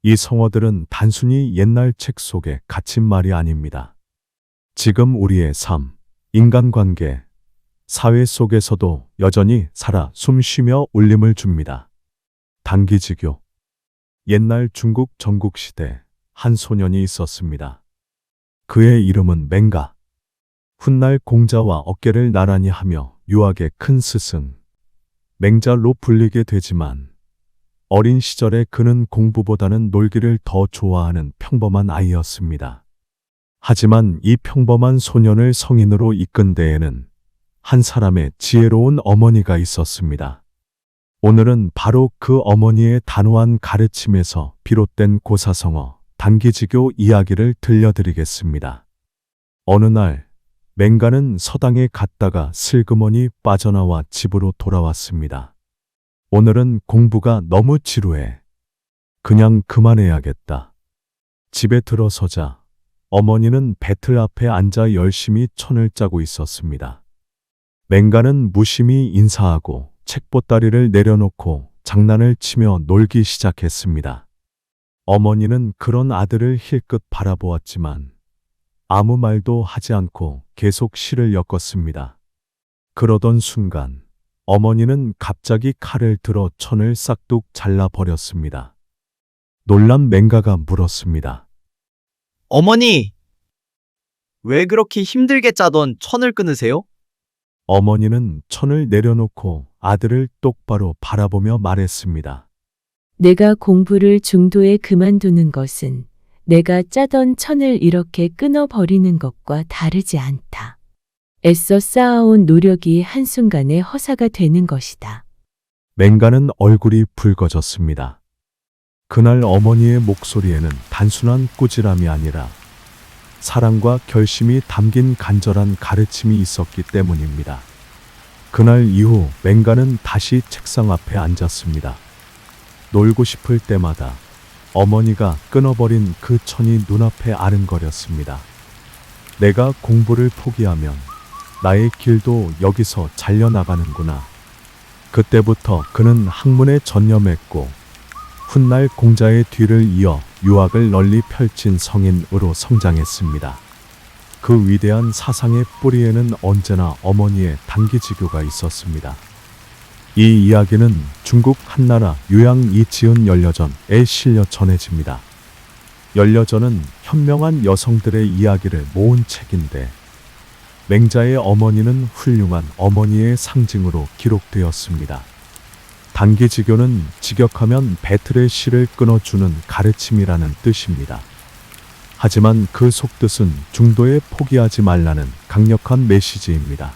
이 성어들은 단순히 옛날 책 속에 갇힌 말이 아닙니다. 지금 우리의 삶, 인간관계, 사회 속에서도 여전히 살아 숨쉬며 울림을 줍니다. 단기지교. 옛날 중국 전국시대 한 소년이 있었습니다. 그의 이름은 맹가. 훗날 공자와 어깨를 나란히 하며 유학의 큰 스승, 맹자로 불리게 되지만 어린 시절에 그는 공부보다는 놀기를 더 좋아하는 평범한 아이였습니다. 하지만 이 평범한 소년을 성인으로 이끈 데에는 한 사람의 지혜로운 어머니가 있었습니다. 오늘은 바로 그 어머니의 단호한 가르침에서 비롯된 고사성어, 단기지교 이야기를 들려드리겠습니다. 어느 날 맹가는 서당에 갔다가 슬그머니 빠져나와 집으로 돌아왔습니다. 오늘은 공부가 너무 지루해. 그냥 그만해야겠다. 집에 들어서자 어머니는 배틀 앞에 앉아 열심히 천을 짜고 있었습니다. 맹가는 무심히 인사하고 책보따리를 내려놓고 장난을 치며 놀기 시작했습니다. 어머니는 그런 아들을 힐끗 바라보았지만 아무 말도 하지 않고 계속 실을 엮었습니다. 그러던 순간 어머니는 갑자기 칼을 들어 천을 싹둑 잘라버렸습니다. 놀란 맹가가 물었습니다. 어머니, 왜 그렇게 힘들게 짜던 천을 끊으세요? 어머니는 천을 내려놓고 아들을 똑바로 바라보며 말했습니다. 내가 공부를 중도에 그만두는 것은 내가 짜던 천을 이렇게 끊어버리는 것과 다르지 않다. 애써 쌓아온 노력이 한순간에 허사가 되는 것이다. 맹가는 얼굴이 붉어졌습니다. 그날 어머니의 목소리에는 단순한 꾸지람이 아니라 사랑과 결심이 담긴 간절한 가르침이 있었기 때문입니다. 그날 이후 맹가는 다시 책상 앞에 앉았습니다. 놀고 싶을 때마다 어머니가 끊어버린 그 천이 눈앞에 아른거렸습니다. 내가 공부를 포기하면 나의 길도 여기서 잘려나가는구나. 그때부터 그는 학문에 전념했고 훗날 공자의 뒤를 이어 유학을 널리 펼친 성인으로 성장했습니다. 그 위대한 사상의 뿌리에는 언제나 어머니의 단기지교가 있었습니다. 이 이야기는 중국 한나라 유양 이치은 연려전에 실려 전해집니다. 연려전은 현명한 여성들의 이야기를 모은 책인데 맹자의 어머니는 훌륭한 어머니의 상징으로 기록되었습니다. 단기지교는 직역하면 배틀의 실을 끊어주는 가르침이라는 뜻입니다. 하지만 그 속뜻은 중도에 포기하지 말라는 강력한 메시지입니다.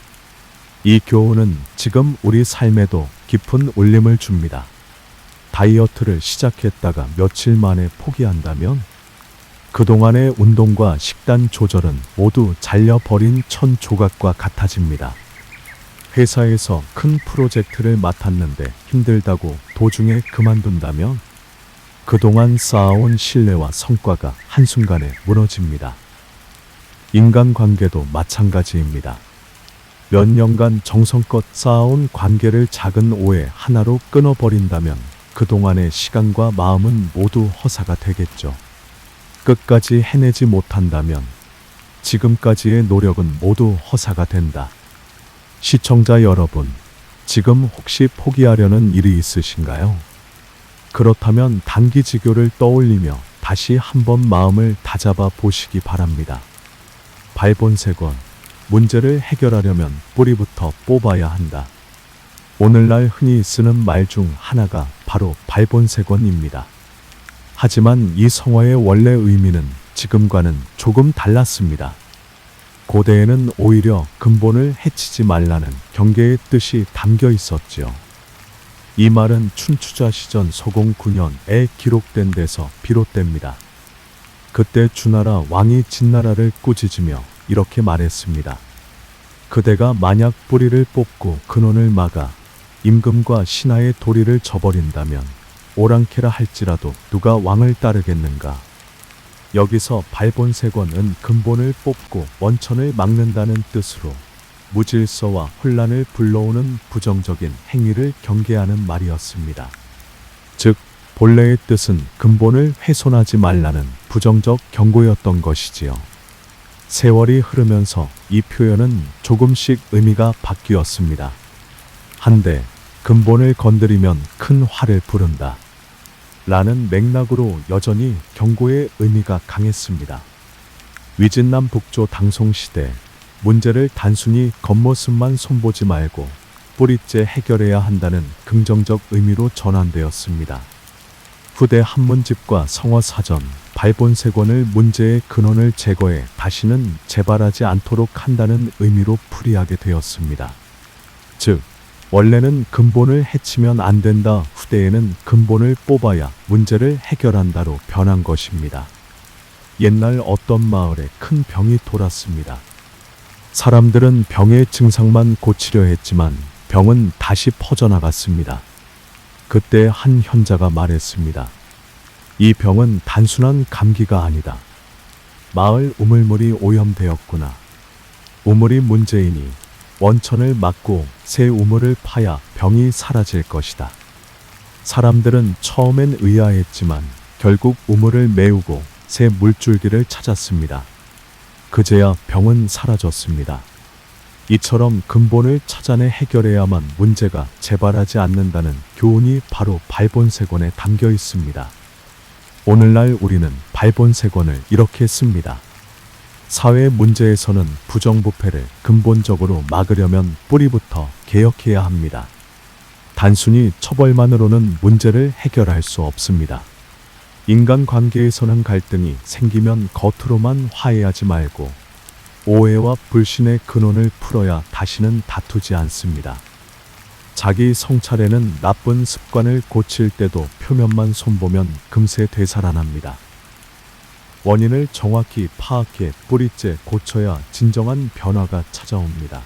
이 교훈은 지금 우리 삶에도 깊은 울림을 줍니다. 다이어트를 시작했다가 며칠 만에 포기한다면 그동안의 운동과 식단 조절은 모두 잘려버린 천 조각과 같아집니다. 회사에서 큰 프로젝트를 맡았는데 힘들다고 도중에 그만둔다면 그동안 쌓아온 신뢰와 성과가 한순간에 무너집니다. 인간관계도 마찬가지입니다. 몇 년간 정성껏 쌓아온 관계를 작은 오해 하나로 끊어버린다면 그동안의 시간과 마음은 모두 허사가 되겠죠. 끝까지 해내지 못한다면 지금까지의 노력은 모두 허사가 된다. 시청자 여러분, 지금 혹시 포기하려는 일이 있으신가요? 그렇다면 단기지교를 떠올리며 다시 한번 마음을 다잡아 보시기 바랍니다. 발본색원, 문제를 해결하려면 뿌리부터 뽑아야 한다. 오늘날 흔히 쓰는 말 중 하나가 바로 발본색원입니다. 하지만 이 성어의 원래 의미는 지금과는 조금 달랐습니다. 고대에는 오히려 근본을 해치지 말라는 경계의 뜻이 담겨 있었지요. 이 말은 춘추자 시전 서공 9년에 기록된 데서 비롯됩니다. 그때 주나라 왕이 진나라를 꾸짖으며 이렇게 말했습니다. 그대가 만약 뿌리를 뽑고 근원을 막아 임금과 신하의 도리를 저버린다면 오랑캐라 할지라도 누가 왕을 따르겠는가. 여기서 발본색원은 근본을 뽑고 원천을 막는다는 뜻으로 무질서와 혼란을 불러오는 부정적인 행위를 경계하는 말이었습니다. 즉 본래의 뜻은 근본을 훼손하지 말라는 부정적 경고였던 것이지요. 세월이 흐르면서 이 표현은 조금씩 의미가 바뀌었습니다. 한데 근본을 건드리면 큰 화를 부른다 라는 맥락으로 여전히 경고의 의미가 강했습니다. 위진남 북조 당송시대 문제를 단순히 겉모습만 손보지 말고 뿌리째 해결해야 한다는 긍정적 의미로 전환되었습니다. 후대 한문집과 성어사전, 발본세권을 문제의 근원을 제거해 다시는 재발하지 않도록 한다는 의미로 풀이하게 되었습니다. 즉, 원래는 근본을 해치면 안 된다, 후대에는 근본을 뽑아야 문제를 해결한다로 변한 것입니다. 옛날 어떤 마을에 큰 병이 돌았습니다. 사람들은 병의 증상만 고치려 했지만 병은 다시 퍼져나갔습니다. 그때 한 현자가 말했습니다. 이 병은 단순한 감기가 아니다. 마을 우물물이 오염되었구나. 우물이 문제이니 원천을 막고 새 우물을 파야 병이 사라질 것이다. 사람들은 처음엔 의아했지만 결국 우물을 메우고 새 물줄기를 찾았습니다. 그제야 병은 사라졌습니다. 이처럼 근본을 찾아내 해결해야만 문제가 재발하지 않는다는 교훈이 바로 발본세권에 담겨 있습니다. 오늘날 우리는 발본세권을 이렇게 씁니다. 사회 문제에서는 부정부패를 근본적으로 막으려면 뿌리부터 개혁해야 합니다. 단순히 처벌만으로는 문제를 해결할 수 없습니다. 인간관계에서는 갈등이 생기면 겉으로만 화해하지 말고 오해와 불신의 근원을 풀어야 다시는 다투지 않습니다. 자기 성찰에는 나쁜 습관을 고칠 때도 표면만 손보면 금세 되살아납니다. 원인을 정확히 파악해 뿌리째 고쳐야 진정한 변화가 찾아옵니다.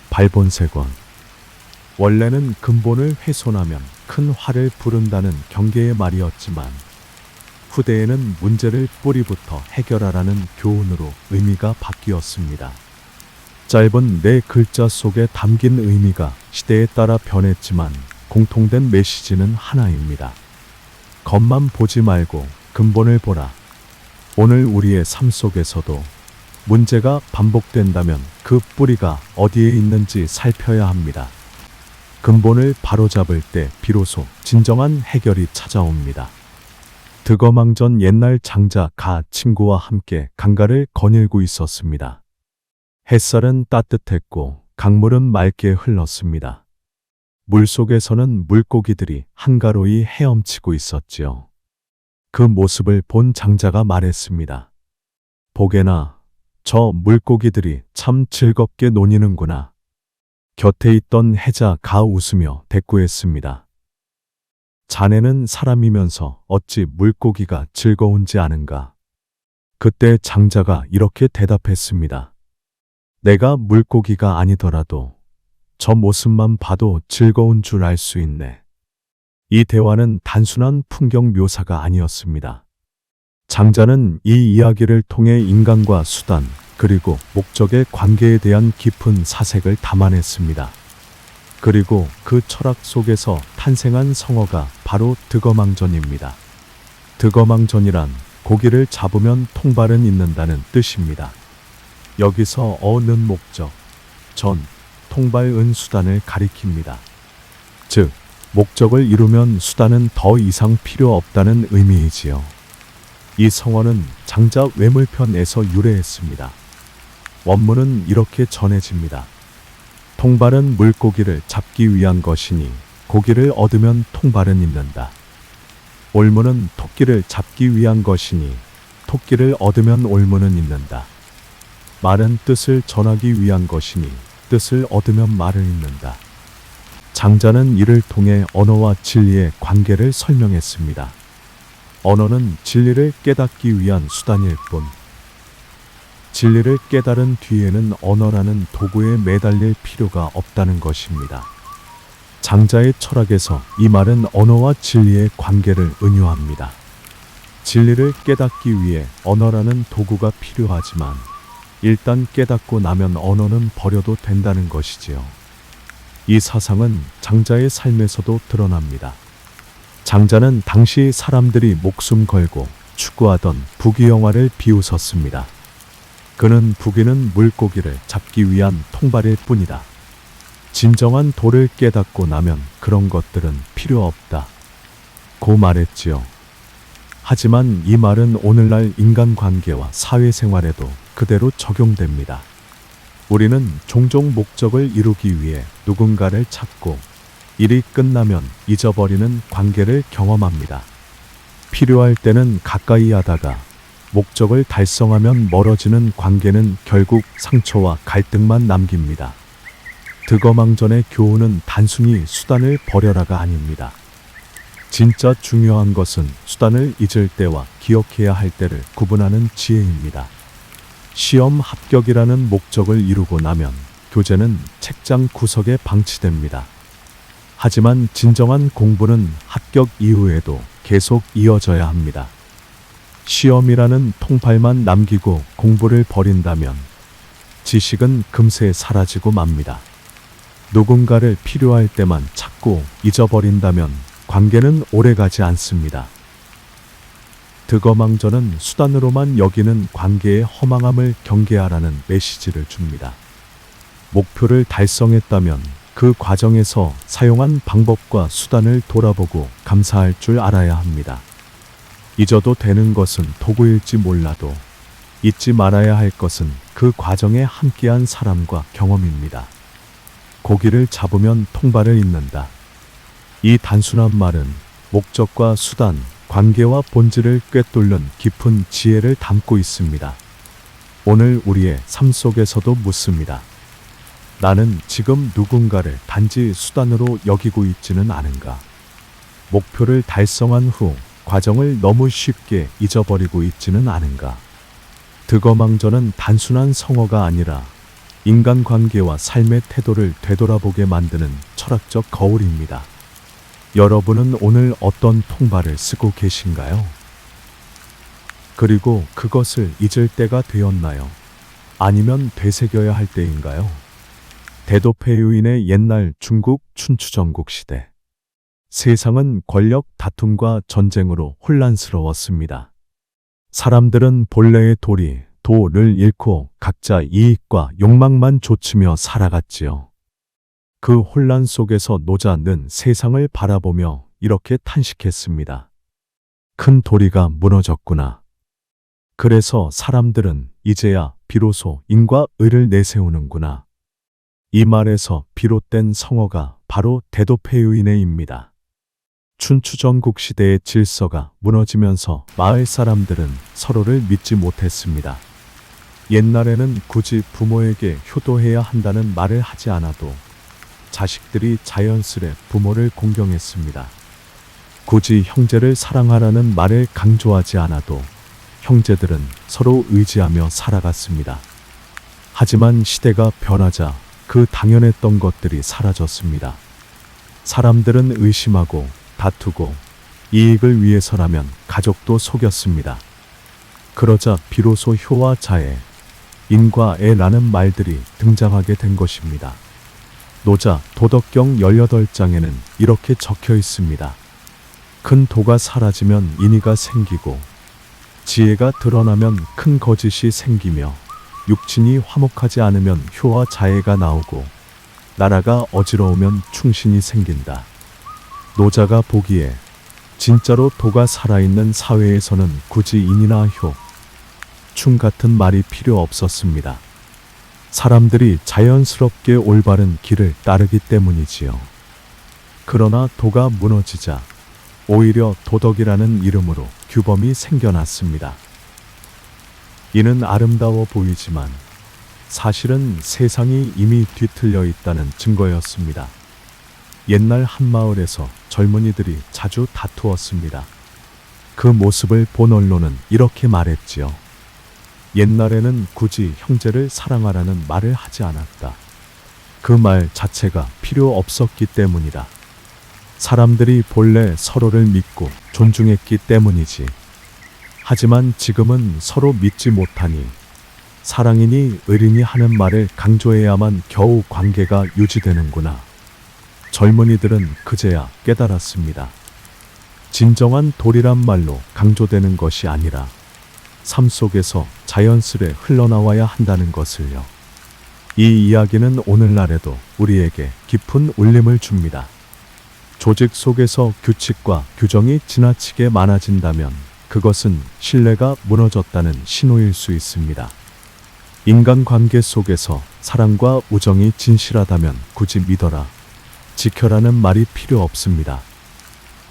발본세권. 원래는 근본을 훼손하면 큰 화를 부른다는 경계의 말이었지만 후대에는 문제를 뿌리부터 해결하라는 교훈으로 의미가 바뀌었습니다. 짧은 네 글자 속에 담긴 의미가 시대에 따라 변했지만 공통된 메시지는 하나입니다. 겉만 보지 말고 근본을 보라. 오늘 우리의 삶 속에서도 문제가 반복된다면 그 뿌리가 어디에 있는지 살펴야 합니다. 근본을 바로잡을 때 비로소 진정한 해결이 찾아옵니다. 득어망전 옛날 장자 가 친구와 함께 강가를 거닐고 있었습니다. 햇살은 따뜻했고 강물은 맑게 흘렀습니다. 물속에서는 물고기들이 한가로이 헤엄치고 있었지요. 그 모습을 본 장자가 말했습니다. 보게나, 저 물고기들이 참 즐겁게 노니는구나. 곁에 있던 해자가 웃으며 대꾸했습니다. 자네는 사람이면서 어찌 물고기가 즐거운지 아는가? 그때 장자가 이렇게 대답했습니다. 내가 물고기가 아니더라도 저 모습만 봐도 즐거운 줄 알 수 있네. 이 대화는 단순한 풍경 묘사가 아니었습니다. 장자는 이 이야기를 통해 인간과 수단, 그리고 목적의 관계에 대한 깊은 사색을 담아냈습니다. 그리고 그 철학 속에서 탄생한 성어가 바로 득어망전입니다. 득어망전이란 고기를 잡으면 통발은 있는다는 뜻입니다. 여기서 어는 목적, 전, 통발은 수단을 가리킵니다. 즉, 목적을 이루면 수단은 더 이상 필요 없다는 의미이지요. 이 성어는 장자 외물편에서 유래했습니다. 원문은 이렇게 전해집니다. 통발은 물고기를 잡기 위한 것이니 고기를 얻으면 통발은 있는다. 올무는 토끼를 잡기 위한 것이니 토끼를 얻으면 올무는 있는다. 말은 뜻을 전하기 위한 것이니 뜻을 얻으면 말을 잇는다. 장자는 이를 통해 언어와 진리의 관계를 설명했습니다. 언어는 진리를 깨닫기 위한 수단일 뿐, 진리를 깨달은 뒤에는 언어라는 도구에 매달릴 필요가 없다는 것입니다. 장자의 철학에서 이 말은 언어와 진리의 관계를 은유합니다. 진리를 깨닫기 위해 언어라는 도구가 필요하지만 일단 깨닫고 나면 언어는 버려도 된다는 것이지요. 이 사상은 장자의 삶에서도 드러납니다. 장자는 당시 사람들이 목숨 걸고 추구하던 부귀영화를 비웃었습니다. 그는 부귀는 물고기를 잡기 위한 통발일 뿐이다. 진정한 도를 깨닫고 나면 그런 것들은 필요 없다. 고 말했지요. 하지만 이 말은 오늘날 인간관계와 사회생활에도 그대로 적용됩니다. 우리는 종종 목적을 이루기 위해 누군가를 찾고 일이 끝나면 잊어버리는 관계를 경험합니다. 필요할 때는 가까이 하다가 목적을 달성하면 멀어지는 관계는 결국 상처와 갈등만 남깁니다. 득어망전의 교훈은 단순히 수단을 버려라가 아닙니다. 진짜 중요한 것은 수단을 잊을 때와 기억해야 할 때를 구분하는 지혜입니다. 시험 합격이라는 목적을 이루고 나면 교재는 책장 구석에 방치됩니다. 하지만 진정한 공부는 합격 이후에도 계속 이어져야 합니다. 시험이라는 통팔만 남기고 공부를 버린다면 지식은 금세 사라지고 맙니다. 누군가를 필요할 때만 찾고 잊어버린다면 관계는 오래가지 않습니다. 득어망전은 수단으로만 여기는 관계의 허망함을 경계하라는 메시지를 줍니다. 목표를 달성했다면 그 과정에서 사용한 방법과 수단을 돌아보고 감사할 줄 알아야 합니다. 잊어도 되는 것은 도구일지 몰라도 잊지 말아야 할 것은 그 과정에 함께한 사람과 경험입니다. 고기를 잡으면 통발을 잊는다. 이 단순한 말은 목적과 수단, 관계와 본질을 꿰뚫는 깊은 지혜를 담고 있습니다. 오늘 우리의 삶 속에서도 묻습니다. 나는 지금 누군가를 단지 수단으로 여기고 있지는 않은가? 목표를 달성한 후 과정을 너무 쉽게 잊어버리고 있지는 않은가? 득어망전은 단순한 성어가 아니라 인간관계와 삶의 태도를 되돌아보게 만드는 철학적 거울입니다. 여러분은 오늘 어떤 통발을 쓰고 계신가요? 그리고 그것을 잊을 때가 되었나요? 아니면 되새겨야 할 때인가요? 대도폐유인의 옛날 중국 춘추전국 시대. 세상은 권력 다툼과 전쟁으로 혼란스러웠습니다. 사람들은 본래의 도를 잃고 각자 이익과 욕망만 좇으며 살아갔지요. 그 혼란 속에서 노자는 세상을 바라보며 이렇게 탄식했습니다. 큰 도리가 무너졌구나. 그래서 사람들은 이제야 비로소 인과 의를 내세우는구나. 이 말에서 비롯된 성어가 바로 대도폐유인해입니다. 춘추전국 시대의 질서가 무너지면서 마을 사람들은 서로를 믿지 못했습니다. 옛날에는 굳이 부모에게 효도해야 한다는 말을 하지 않아도 자식들이 자연스레 부모를 공경했습니다. 굳이 형제를 사랑하라는 말을 강조하지 않아도 형제들은 서로 의지하며 살아갔습니다. 하지만 시대가 변하자 그 당연했던 것들이 사라졌습니다. 사람들은 의심하고 다투고 이익을 위해서라면 가족도 속였습니다. 그러자 비로소 효와 자애, 인과 애라는 말들이 등장하게 된 것입니다. 노자 도덕경 18장에는 이렇게 적혀 있습니다. 큰 도가 사라지면 인의가 생기고 지혜가 드러나면 큰 거짓이 생기며 육친이 화목하지 않으면 효와 자애가 나오고 나라가 어지러우면 충신이 생긴다. 노자가 보기에 진짜로 도가 살아있는 사회에서는 굳이 인이나 효, 충 같은 말이 필요 없었습니다. 사람들이 자연스럽게 올바른 길을 따르기 때문이지요. 그러나 도가 무너지자 오히려 도덕이라는 이름으로 규범이 생겨났습니다. 이는 아름다워 보이지만 사실은 세상이 이미 뒤틀려 있다는 증거였습니다. 옛날 한 마을에서 젊은이들이 자주 다투었습니다. 그 모습을 본 언론은 이렇게 말했지요. 옛날에는 굳이 형제를 사랑하라는 말을 하지 않았다. 그 말 자체가 필요 없었기 때문이다. 사람들이 본래 서로를 믿고 존중했기 때문이지. 하지만 지금은 서로 믿지 못하니 사랑이니 의리니 하는 말을 강조해야만 겨우 관계가 유지되는구나. 젊은이들은 그제야 깨달았습니다. 진정한 돌이란 말로 강조되는 것이 아니라 삶 속에서 자연스레 흘러나와야 한다는 것을요. 이 이야기는 오늘날에도 우리에게 깊은 울림을 줍니다. 조직 속에서 규칙과 규정이 지나치게 많아진다면 그것은 신뢰가 무너졌다는 신호일 수 있습니다. 인간관계 속에서 사랑과 우정이 진실하다면 굳이 믿어라, 지켜라는 말이 필요 없습니다.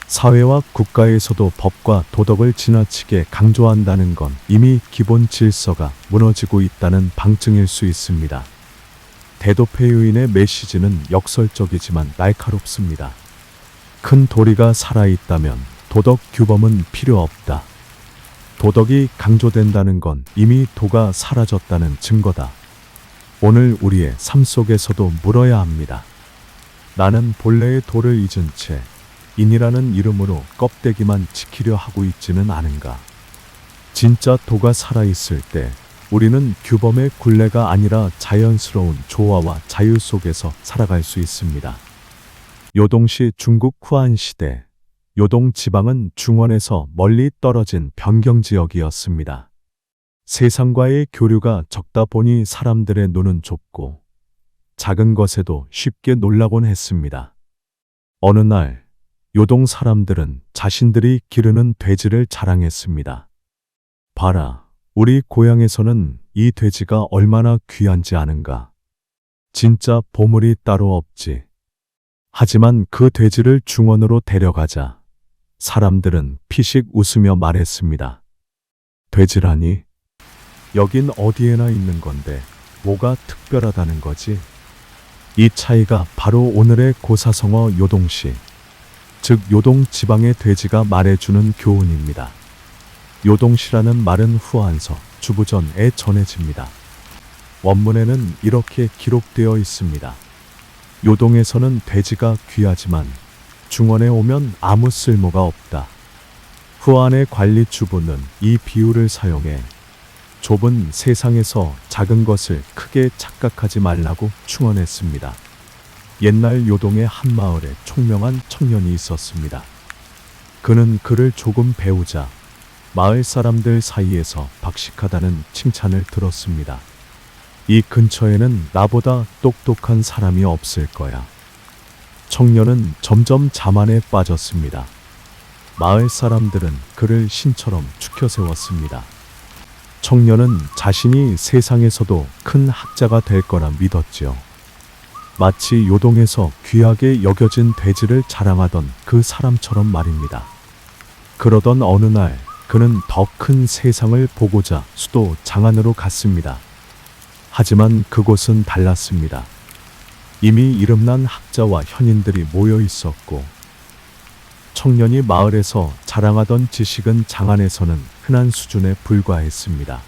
사회와 국가에서도 법과 도덕을 지나치게 강조한다는 건 이미 기본 질서가 무너지고 있다는 방증일 수 있습니다. 대도폐유인의 메시지는 역설적이지만 날카롭습니다. 큰 도리가 살아있다면 도덕 규범은 필요 없다. 도덕이 강조된다는 건 이미 도가 사라졌다는 증거다. 오늘 우리의 삶 속에서도 물어야 합니다. 나는 본래의 도를 잊은 채 인이라는 이름으로 껍데기만 지키려 하고 있지는 않은가? 진짜 도가 살아있을 때 우리는 규범의 굴레가 아니라 자연스러운 조화와 자유 속에서 살아갈 수 있습니다. 요동시 중국 후한 시대, 요동 지방은 중원에서 멀리 떨어진 변경지역이었습니다. 세상과의 교류가 적다 보니 사람들의 눈은 좁고 작은 것에도 쉽게 놀라곤 했습니다. 어느 날 요동 사람들은 자신들이 기르는 돼지를 자랑했습니다. 봐라, 우리 고향에서는 이 돼지가 얼마나 귀한지 아는가? 진짜 보물이 따로 없지. 하지만 그 돼지를 중원으로 데려가자 사람들은 피식 웃으며 말했습니다. 돼지라니? 여긴 어디에나 있는 건데 뭐가 특별하다는 거지? 이 차이가 바로 오늘의 고사성어 요동시, 즉 요동 지방의 돼지가 말해주는 교훈입니다. 요동시라는 말은 후한서, 주부전에 전해집니다. 원문에는 이렇게 기록되어 있습니다. 요동에서는 돼지가 귀하지만 중원에 오면 아무 쓸모가 없다. 후한의 관리 주부는 이 비유를 사용해 좁은 세상에서 작은 것을 크게 착각하지 말라고 충언했습니다. 옛날 요동의 한 마을에 총명한 청년이 있었습니다. 그는 글을 조금 배우자 마을 사람들 사이에서 박식하다는 칭찬을 들었습니다. 이 근처에는 나보다 똑똑한 사람이 없을 거야. 청년은 점점 자만에 빠졌습니다. 마을 사람들은 그를 신처럼 추켜 세웠습니다. 청년은 자신이 세상에서도 큰 학자가 될 거라 믿었지요. 마치 요동에서 귀하게 여겨진 돼지를 자랑하던 그 사람처럼 말입니다. 그러던 어느 날 그는 더 큰 세상을 보고자 수도 장안으로 갔습니다. 하지만 그곳은 달랐습니다. 이미 이름난 학자와 현인들이 모여 있었고 청년이 마을에서 자랑하던 지식은 장안에서는 흔한 수준에 불과했습니다.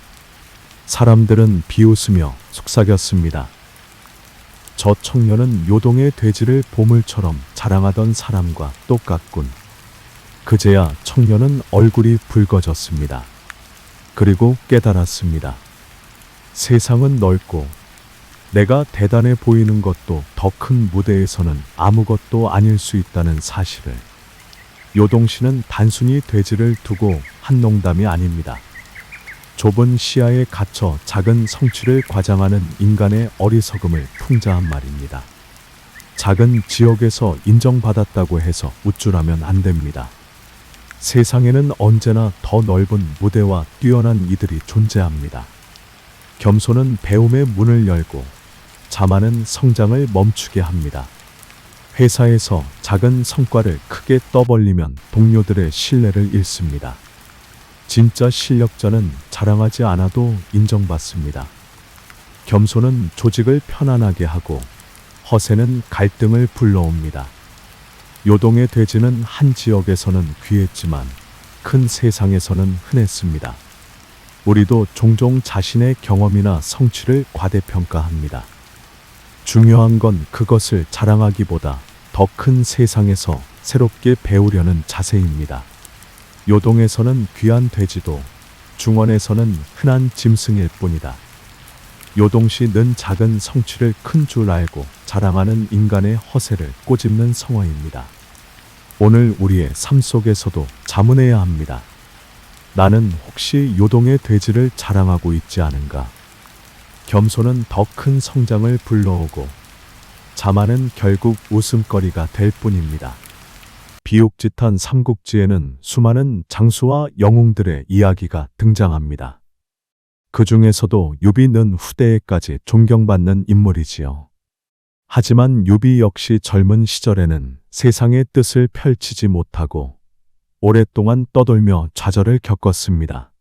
사람들은 비웃으며 속삭였습니다. 저 청년은 요동의 돼지를 보물처럼 자랑하던 사람과 똑같군. 그제야 청년은 얼굴이 붉어졌습니다. 그리고 깨달았습니다. 세상은 넓고 내가 대단해 보이는 것도 더 큰 무대에서는 아무것도 아닐 수 있다는 사실을. 요동시는 단순히 돼지를 두고 한 농담이 아닙니다. 좁은 시야에 갇혀 작은 성취를 과장하는 인간의 어리석음을 풍자한 말입니다. 작은 지역에서 인정받았다고 해서 우쭐하면 안 됩니다. 세상에는 언제나 더 넓은 무대와 뛰어난 이들이 존재합니다. 겸손은 배움의 문을 열고 자만은 성장을 멈추게 합니다. 회사에서 작은 성과를 크게 떠벌리면 동료들의 신뢰를 잃습니다. 진짜 실력자는 자랑하지 않아도 인정받습니다. 겸손은 조직을 편안하게 하고 허세는 갈등을 불러옵니다. 요동의 돼지는 한 지역에서는 귀했지만 큰 세상에서는 흔했습니다. 우리도 종종 자신의 경험이나 성취를 과대평가합니다. 중요한 건 그것을 자랑하기보다 더 큰 세상에서 새롭게 배우려는 자세입니다. 요동에서는 귀한 돼지도 중원에서는 흔한 짐승일 뿐이다. 요동시 는 작은 성취를 큰 줄 알고 자랑하는 인간의 허세를 꼬집는 성어입니다. 오늘 우리의 삶 속에서도 자문해야 합니다. 나는 혹시 요동의 돼지를 자랑하고 있지 않은가? 겸손은 더 큰 성장을 불러오고 자만은 결국 웃음거리가 될 뿐입니다. 비옥짓한 삼국지에는 수많은 장수와 영웅들의 이야기가 등장합니다. 그 중에서도 유비는 후대에까지 존경받는 인물이지요. 하지만 유비 역시 젊은 시절에는 세상의 뜻을 펼치지 못하고 오랫동안 떠돌며 좌절을 겪었습니다.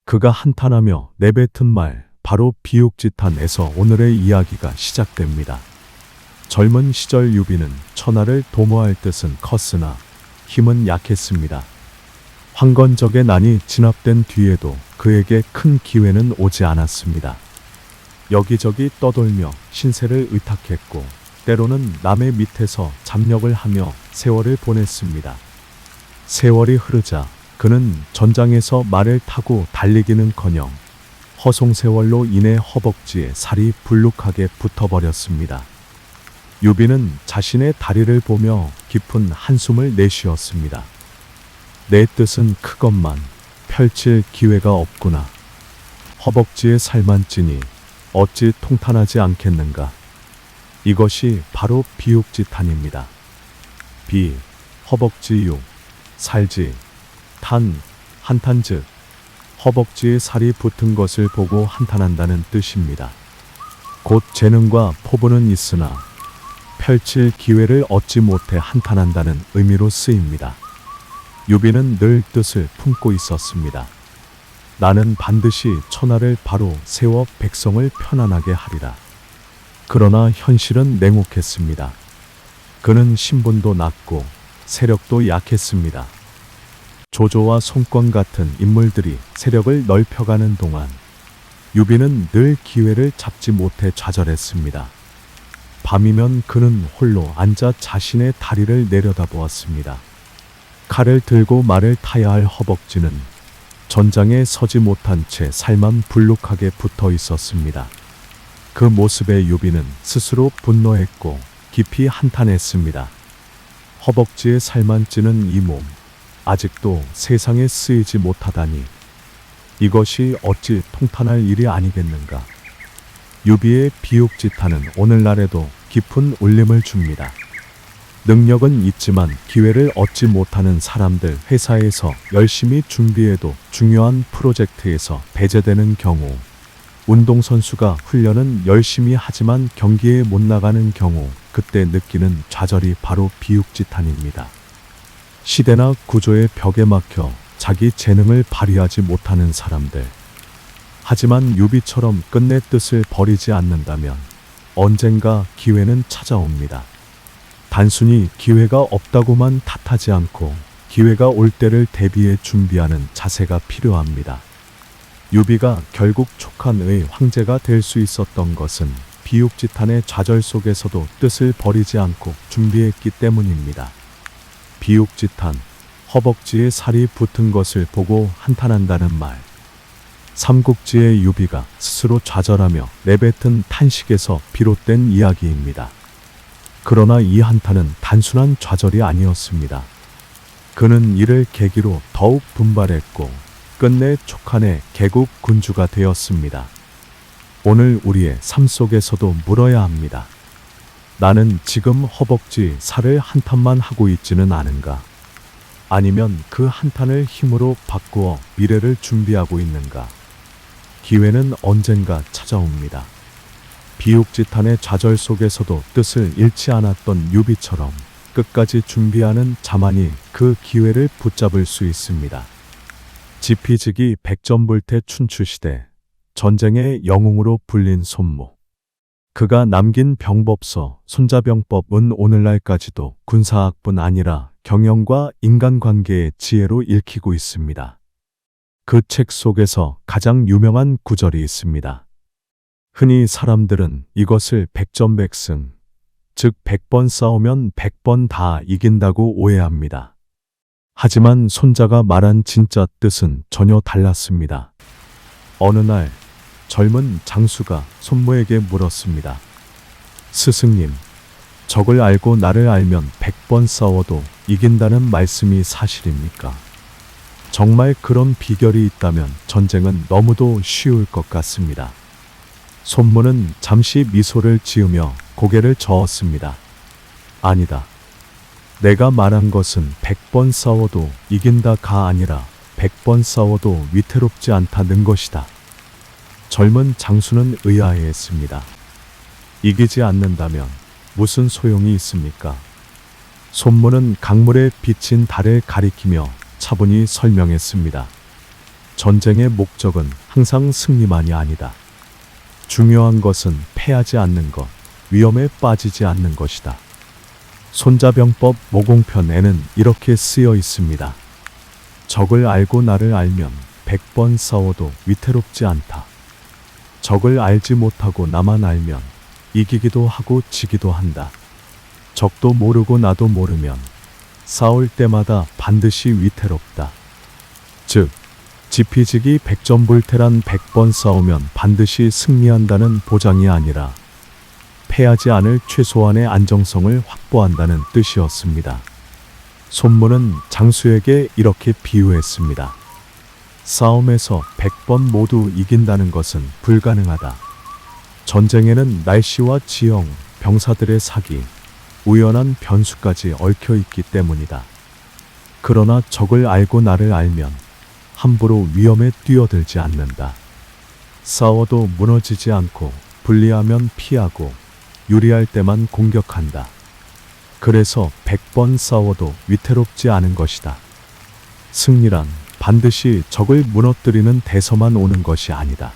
그가 한탄하며 내뱉은 말, 바로 비옥짓한에서 오늘의 이야기가 시작됩니다. 젊은 시절 유비는 천하를 도모할 뜻은 컸으나 힘은 약했습니다. 황건적의 난이 진압된 뒤에도 그에게 큰 기회는 오지 않았습니다. 여기저기 떠돌며 신세를 의탁했고 때로는 남의 밑에서 잡력을 하며 세월을 보냈습니다. 세월이 흐르자 그는 전장에서 말을 타고 달리기는커녕 허송세월로 인해 허벅지에 살이 불룩하게 붙어버렸습니다. 유비는 자신의 다리를 보며 깊은 한숨을 내쉬었습니다. 내 뜻은 크건만 펼칠 기회가 없구나. 허벅지에 살만 찌니 어찌 통탄하지 않겠는가. 이것이 바로 비옥짓한입니다. 비, 허벅지유, 살지, 탄, 한탄즉 허벅지에 살이 붙은 것을 보고 한탄한다는 뜻입니다. 곧 재능과 포부는 있으나 펼칠 기회를 얻지 못해 한탄한다는 의미로 쓰입니다. 유비는 늘 뜻을 품고 있었습니다. 나는 반드시 천하를 바로 세워 백성을 편안하게 하리라. 그러나 현실은 냉혹했습니다. 그는 신분도 낮고 세력도 약했습니다. 조조와 송권 같은 인물들이 세력을 넓혀가는 동안 유비는 늘 기회를 잡지 못해 좌절했습니다. 밤이면 그는 홀로 앉아 자신의 다리를 내려다보았습니다. 칼을 들고 말을 타야 할 허벅지는 전장에 서지 못한 채 살만 불룩하게 붙어 있었습니다. 그 모습에 유비는 스스로 분노했고 깊이 한탄했습니다. 허벅지에 살만 찌는 이 몸, 아직도 세상에 쓰이지 못하다니 이것이 어찌 통탄할 일이 아니겠는가. 유비의 비옥짓한은 오늘날에도 깊은 울림을 줍니다. 능력은 있지만 기회를 얻지 못하는 사람들, 회사에서 열심히 준비해도 중요한 프로젝트에서 배제되는 경우, 운동선수가 훈련은 열심히 하지만 경기에 못 나가는 경우, 그때 느끼는 좌절이 바로 비옥짓한입니다. 시대나 구조의 벽에 막혀 자기 재능을 발휘하지 못하는 사람들. 하지만 유비처럼 끝내 뜻을 버리지 않는다면 언젠가 기회는 찾아옵니다. 단순히 기회가 없다고만 탓하지 않고 기회가 올 때를 대비해 준비하는 자세가 필요합니다. 유비가 결국 촉한의 황제가 될 수 있었던 것은 비옥짓한의 좌절 속에서도 뜻을 버리지 않고 준비했기 때문입니다. 비옥짓한, 허벅지에 살이 붙은 것을 보고 한탄한다는 말. 삼국지의 유비가 스스로 좌절하며 내뱉은 탄식에서 비롯된 이야기입니다. 그러나 이 한탄은 단순한 좌절이 아니었습니다. 그는 이를 계기로 더욱 분발했고 끝내 촉한의 개국 군주가 되었습니다. 오늘 우리의 삶 속에서도 물어야 합니다. 나는 지금 허벅지 살을 한탄만 하고 있지는 않은가? 아니면 그 한탄을 힘으로 바꾸어 미래를 준비하고 있는가? 기회는 언젠가 찾아옵니다. 비옥짓한의 좌절 속에서도 뜻을 잃지 않았던 유비처럼 끝까지 준비하는 자만이 그 기회를 붙잡을 수 있습니다. 지피지기 백전불태 춘추시대, 전쟁의 영웅으로 불린 손모. 그가 남긴 병법서 손자병법은 오늘날까지도 군사학뿐 아니라 경영과 인간관계의 지혜로 읽히고 있습니다. 그 책 속에서 가장 유명한 구절이 있습니다. 흔히 사람들은 이것을 백전백승, 즉 100번 싸우면 100번 다 이긴다고 오해합니다. 하지만 손자가 말한 진짜 뜻은 전혀 달랐습니다. 어느 날 젊은 장수가 손모에게 물었습니다. 스승님, 적을 알고 나를 알면 100번 싸워도 이긴다는 말씀이 사실입니까? 정말 그런 비결이 있다면 전쟁은 너무도 쉬울 것 같습니다. 손무는 잠시 미소를 지으며 고개를 저었습니다. 아니다. 내가 말한 것은 100번 싸워도 이긴다가 아니라 100번 싸워도 위태롭지 않다는 것이다. 젊은 장수는 의아해했습니다. 이기지 않는다면 무슨 소용이 있습니까? 손무는 강물에 비친 달을 가리키며 차분히 설명했습니다. 전쟁의 목적은 항상 승리만이 아니다. 중요한 것은 패하지 않는 것, 위험에 빠지지 않는 것이다. 손자병법 모공편에는 이렇게 쓰여 있습니다. 적을 알고 나를 알면 100번 싸워도 위태롭지 않다. 적을 알지 못하고 나만 알면 이기기도 하고 지기도 한다. 적도 모르고 나도 모르면 싸울 때마다 반드시 위태롭다. 즉, 지피지기 100점 불태란 100번 싸우면 반드시 승리한다는 보장이 아니라 패하지 않을 최소한의 안정성을 확보한다는 뜻이었습니다. 손무는 장수에게 이렇게 비유했습니다. 싸움에서 100번 모두 이긴다는 것은 불가능하다. 전쟁에는 날씨와 지형, 병사들의 사기, 우연한 변수까지 얽혀 있기 때문이다. 그러나 적을 알고 나를 알면 함부로 위험에 뛰어들지 않는다. 싸워도 무너지지 않고 불리하면 피하고 유리할 때만 공격한다. 그래서 100번 싸워도 위태롭지 않은 것이다. 승리란 반드시 적을 무너뜨리는 데서만 오는 것이 아니다.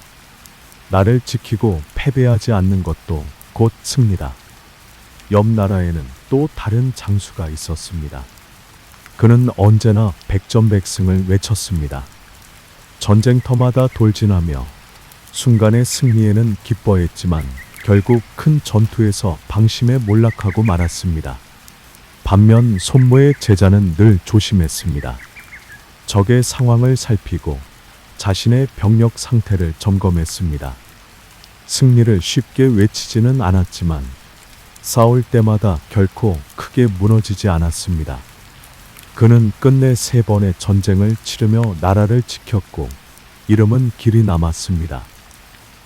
나를 지키고 패배하지 않는 것도 곧 승리다. 옆 나라에는 또 다른 장수가 있었습니다. 그는 언제나 백전백승을 외쳤습니다. 전쟁터마다 돌진하며 순간의 승리에는 기뻐했지만 결국 큰 전투에서 방심해 몰락하고 말았습니다. 반면 손무의 제자는 늘 조심했습니다. 적의 상황을 살피고 자신의 병력 상태를 점검했습니다. 승리를 쉽게 외치지는 않았지만 싸울 때마다 결코 크게 무너지지 않았습니다. 그는 끝내 3번의 전쟁을 치르며 나라를 지켰고 이름은 길이 남았습니다.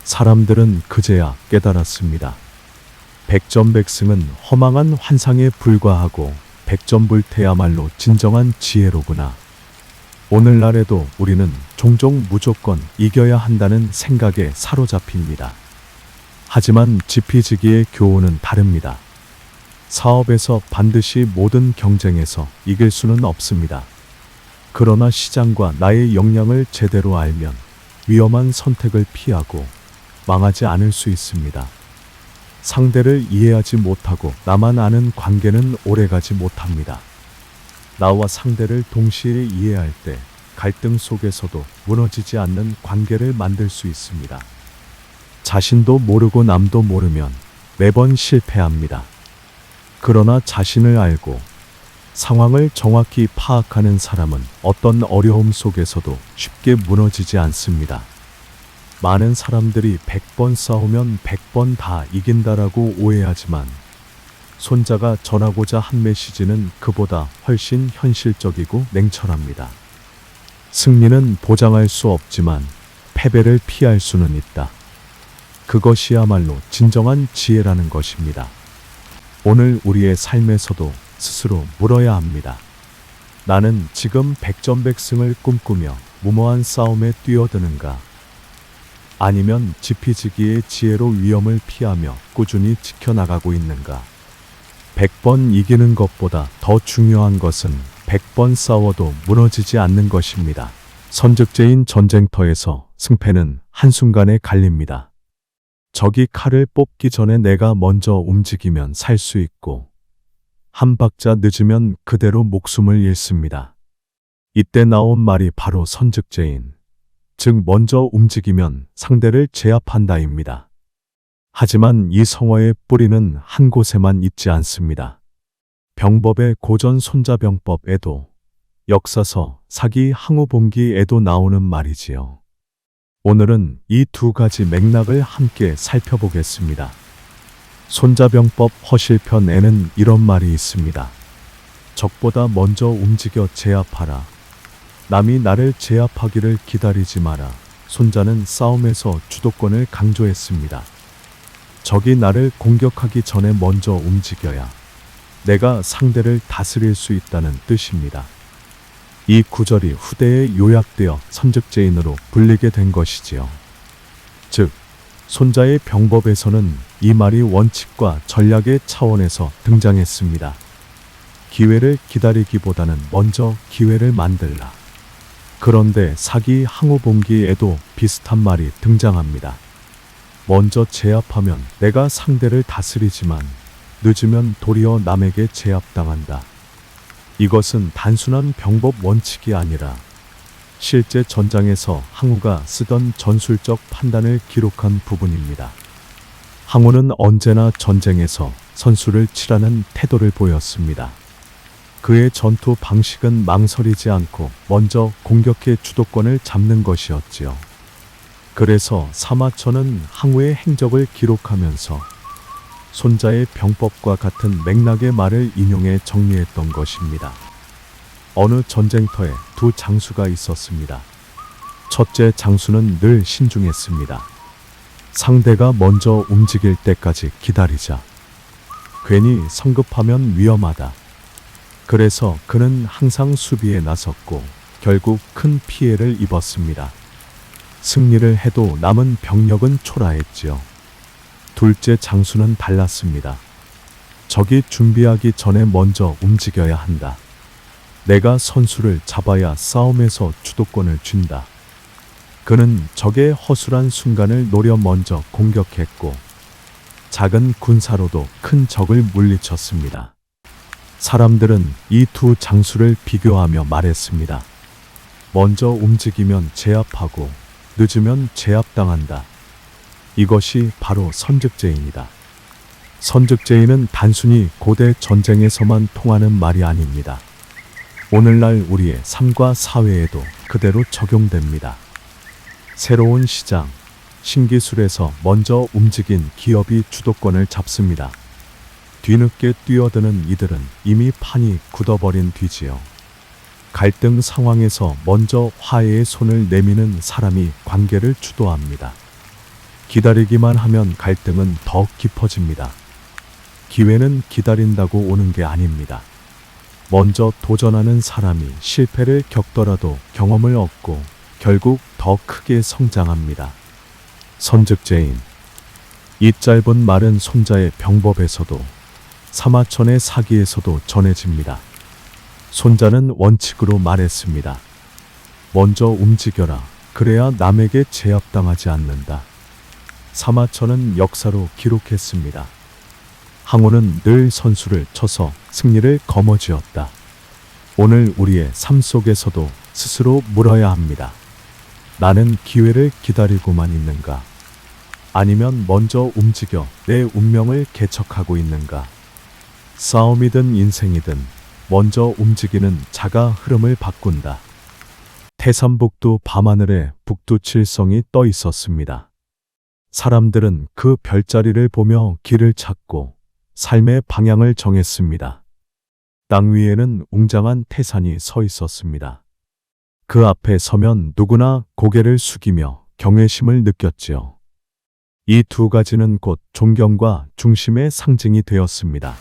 사람들은 그제야 깨달았습니다. 백전백승은 허망한 환상에 불과하고 백전불태야말로 진정한 지혜로구나. 오늘날에도 우리는 종종 무조건 이겨야 한다는 생각에 사로잡힙니다. 하지만 지피지기의 교훈은 다릅니다. 사업에서 반드시 모든 경쟁에서 이길 수는 없습니다. 그러나 시장과 나의 역량을 제대로 알면 위험한 선택을 피하고 망하지 않을 수 있습니다. 상대를 이해하지 못하고 나만 아는 관계는 오래가지 못합니다. 나와 상대를 동시에 이해할 때 갈등 속에서도 무너지지 않는 관계를 만들 수 있습니다. 자신도 모르고 남도 모르면 매번 실패합니다. 그러나 자신을 알고 상황을 정확히 파악하는 사람은 어떤 어려움 속에서도 쉽게 무너지지 않습니다. 많은 사람들이 100번 싸우면 100번 다 이긴다라고 오해하지만 손자가 전하고자 한 메시지는 그보다 훨씬 현실적이고 냉철합니다. 승리는 보장할 수 없지만 패배를 피할 수는 있다. 그것이야말로 진정한 지혜라는 것입니다. 오늘 우리의 삶에서도 스스로 물어야 합니다. 나는 지금 백전백승을 꿈꾸며 무모한 싸움에 뛰어드는가? 아니면 지피지기의 지혜로 위험을 피하며 꾸준히 지켜나가고 있는가? 100번 이기는 것보다 더 중요한 것은 100번 싸워도 무너지지 않는 것입니다. 선즉제인 전쟁터에서 승패는 한순간에 갈립니다. 적이 칼을 뽑기 전에 내가 먼저 움직이면 살 수 있고 한 박자 늦으면 그대로 목숨을 잃습니다. 이때 나온 말이 바로 선즉제인, 즉 먼저 움직이면 상대를 제압한다입니다. 하지만 이 성어의 뿌리는 한 곳에만 있지 않습니다. 병법의 고전 손자병법에도 역사서 사기 항우봉기에도 나오는 말이지요. 오늘은 이 두 가지 맥락을 함께 살펴보겠습니다. 손자병법 허실편에는 이런 말이 있습니다. 적보다 먼저 움직여 제압하라. 남이 나를 제압하기를 기다리지 마라. 손자는 싸움에서 주도권을 강조했습니다. 적이 나를 공격하기 전에 먼저 움직여야 내가 상대를 다스릴 수 있다는 뜻입니다. 이 구절이 후대에 요약되어 선즉제인으로 불리게 된 것이지요. 즉, 손자의 병법에서는 이 말이 원칙과 전략의 차원에서 등장했습니다. 기회를 기다리기보다는 먼저 기회를 만들라. 그런데 사기 항우봉기에도 비슷한 말이 등장합니다. 먼저 제압하면 내가 상대를 다스리지만 늦으면 도리어 남에게 제압당한다. 이것은 단순한 병법 원칙이 아니라 실제 전장에서 항우가 쓰던 전술적 판단을 기록한 부분입니다. 항우는 언제나 전쟁에서 선수를 치라는 태도를 보였습니다. 그의 전투 방식은 망설이지 않고 먼저 공격해 주도권을 잡는 것이었지요. 그래서 사마천은 항우의 행적을 기록하면서 손자의 병법과 같은 맥락의 말을 인용해 정리했던 것입니다. 어느 전쟁터에 두 장수가 있었습니다. 첫째 장수는 늘 신중했습니다. 상대가 먼저 움직일 때까지 기다리자. 괜히 성급하면 위험하다. 그래서 그는 항상 수비에 나섰고 결국 큰 피해를 입었습니다. 승리를 해도 남은 병력은 초라했지요. 둘째 장수는 달랐습니다. 적이 준비하기 전에 먼저 움직여야 한다. 내가 선수를 잡아야 싸움에서 주도권을 쥔다. 그는 적의 허술한 순간을 노려 먼저 공격했고 작은 군사로도 큰 적을 물리쳤습니다. 사람들은 이 두 장수를 비교하며 말했습니다. 먼저 움직이면 제압하고 늦으면 제압당한다. 이것이 바로 선즉제인이다. 선즉제인은 단순히 고대 전쟁에서만 통하는 말이 아닙니다. 오늘날 우리의 삶과 사회에도 그대로 적용됩니다. 새로운 시장, 신기술에서 먼저 움직인 기업이 주도권을 잡습니다. 뒤늦게 뛰어드는 이들은 이미 판이 굳어버린 뒤지요. 갈등 상황에서 먼저 화해의 손을 내미는 사람이 관계를 주도합니다. 기다리기만 하면 갈등은 더 깊어집니다. 기회는 기다린다고 오는 게 아닙니다. 먼저 도전하는 사람이 실패를 겪더라도 경험을 얻고 결국 더 크게 성장합니다. 선즉제인. 이 짧은 말은 손자의 병법에서도 사마천의 사기에서도 전해집니다. 손자는 원칙으로 말했습니다. 먼저 움직여라. 그래야 남에게 제압당하지 않는다. 사마천은 역사로 기록했습니다. 항우는 늘 선수를 쳐서 승리를 거머쥐었다. 오늘 우리의 삶 속에서도 스스로 물어야 합니다. 나는 기회를 기다리고만 있는가? 아니면 먼저 움직여 내 운명을 개척하고 있는가? 싸움이든 인생이든 먼저 움직이는 자가 흐름을 바꾼다. 태산북두 밤하늘에 북두칠성이 떠 있었습니다. 사람들은 그 별자리를 보며 길을 찾고 삶의 방향을 정했습니다. 땅 위에는 웅장한 태산이 서 있었습니다. 그 앞에 서면 누구나 고개를 숙이며 경외심을 느꼈지요. 이 두 가지는 곧 존경과 중심의 상징이 되었습니다.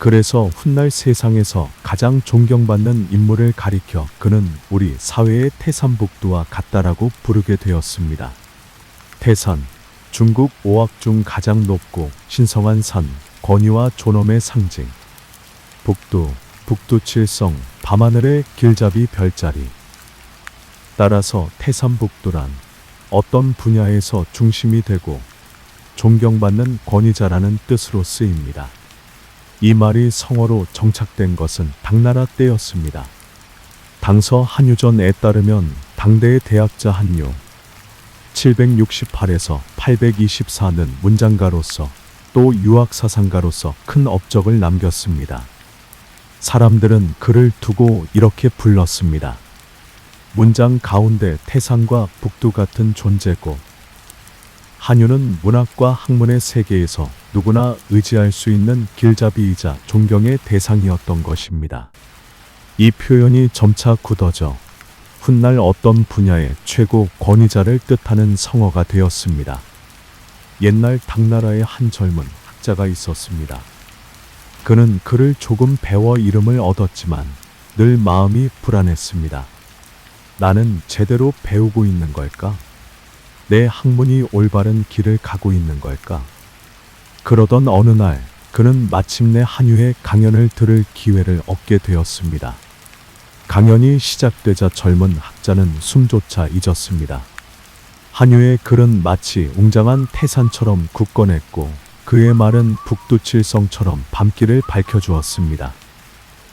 그래서 훗날 세상에서 가장 존경받는 인물을 가리켜 그는 우리 사회의 태산북두와 같다라고 부르게 되었습니다. 태산, 중국 오악 중 가장 높고 신성한 산, 권위와 존엄의 상징. 북두, 북두칠성, 밤하늘의 길잡이 별자리. 따라서 태산북두란 어떤 분야에서 중심이 되고 존경받는 권위자라는 뜻으로 쓰입니다. 이 말이 성어로 정착된 것은 당나라 때였습니다. 당서 한유전에 따르면 당대의 대학자 한유 768에서 824는 문장가로서 또 유학사상가로서 큰 업적을 남겼습니다. 사람들은 그를 두고 이렇게 불렀습니다. 문장 가운데 태산과 북두 같은 존재고 한유는 문학과 학문의 세계에서 누구나 의지할 수 있는 길잡이이자 존경의 대상이었던 것입니다. 이 표현이 점차 굳어져 훗날 어떤 분야의 최고 권위자를 뜻하는 성어가 되었습니다. 옛날 당나라에 한 젊은 학자가 있었습니다. 그는 글을 조금 배워 이름을 얻었지만 늘 마음이 불안했습니다. 나는 제대로 배우고 있는 걸까? 내 학문이 올바른 길을 가고 있는 걸까? 그러던 어느 날 그는 마침내 한유의 강연을 들을 기회를 얻게 되었습니다. 강연이 시작되자 젊은 학자는 숨조차 잊었습니다. 한유의 글은 마치 웅장한 태산처럼 굳건했고 그의 말은 북두칠성처럼 밤길을 밝혀주었습니다.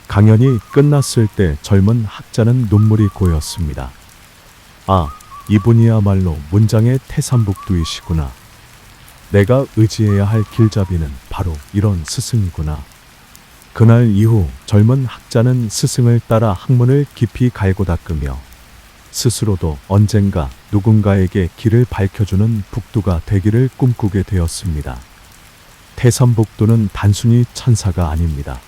강연이 끝났을 때 젊은 학자는 눈물이 고였습니다. 아, 이분이야말로 문장의 태산북두이시구나. 내가 의지해야 할 길잡이는 바로 이런 스승이구나. 그날 이후 젊은 학자는 스승을 따라 학문을 깊이 갈고 닦으며 스스로도 언젠가 누군가에게 길을 밝혀주는 북두가 되기를 꿈꾸게 되었습니다. 태산북두는 단순히 천사가 아닙니다.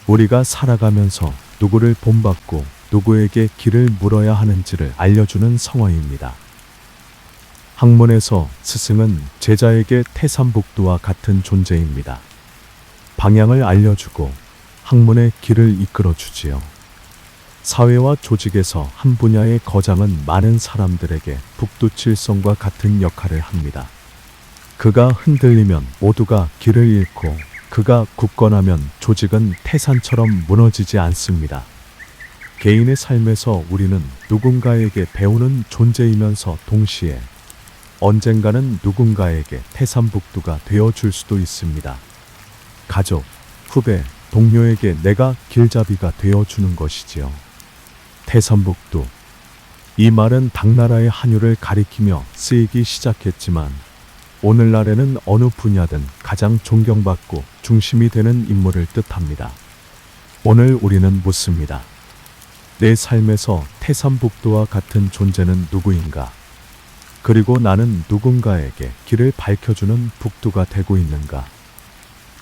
우리가 살아가면서 누구를 본받고 누구에게 길을 물어야 하는지를 알려주는 성어입니다. 학문에서 스승은 제자에게 태산북두와 같은 존재입니다. 방향을 알려주고 학문의 길을 이끌어주지요. 사회와 조직에서 한 분야의 거장은 많은 사람들에게 북두칠성과 같은 역할을 합니다. 그가 흔들리면 모두가 길을 잃고 그가 굳건하면 조직은 태산처럼 무너지지 않습니다. 개인의 삶에서 우리는 누군가에게 배우는 존재이면서 동시에 언젠가는 누군가에게 태산북두가 되어줄 수도 있습니다. 가족, 후배, 동료에게 내가 길잡이가 되어주는 것이지요. 태산북두. 이 말은 당나라의 한유를 가리키며 쓰이기 시작했지만 오늘날에는 어느 분야든 가장 존경받고 중심이 되는 인물을 뜻합니다. 오늘 우리는 묻습니다. 내 삶에서 태산북두와 같은 존재는 누구인가? 그리고 나는 누군가에게 길을 밝혀주는 북두가 되고 있는가?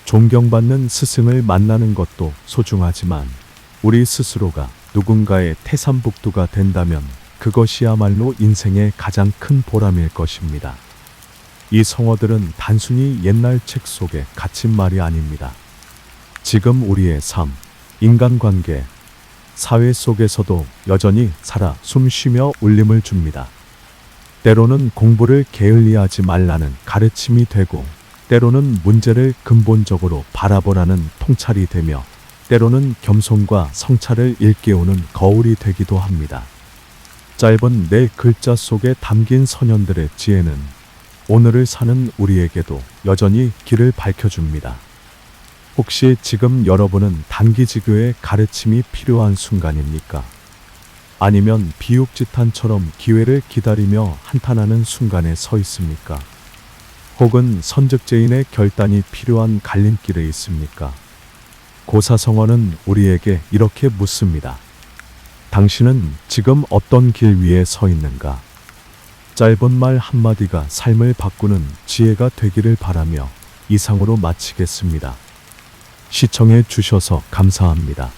존경받는 스승을 만나는 것도 소중하지만 우리 스스로가 누군가의 태산북두가 된다면 그것이야말로 인생의 가장 큰 보람일 것입니다. 이 성어들은 단순히 옛날 책 속에 갇힌 말이 아닙니다. 지금 우리의 삶, 인간관계, 사회 속에서도 여전히 살아 숨쉬며 울림을 줍니다. 때로는 공부를 게을리하지 말라는 가르침이 되고 때로는 문제를 근본적으로 바라보라는 통찰이 되며 때로는 겸손과 성찰을 일깨우는 거울이 되기도 합니다. 짧은 네 글자 속에 담긴 선현들의 지혜는 오늘을 사는 우리에게도 여전히 길을 밝혀줍니다. 혹시 지금 여러분은 단기지교의 가르침이 필요한 순간입니까? 아니면 비육지탄처럼 기회를 기다리며 한탄하는 순간에 서 있습니까? 혹은 선적죄인의 결단이 필요한 갈림길에 있습니까? 고사성어는 우리에게 이렇게 묻습니다. 당신은 지금 어떤 길 위에 서 있는가? 짧은 말 한마디가 삶을 바꾸는 지혜가 되기를 바라며 이상으로 마치겠습니다. 시청해 주셔서 감사합니다.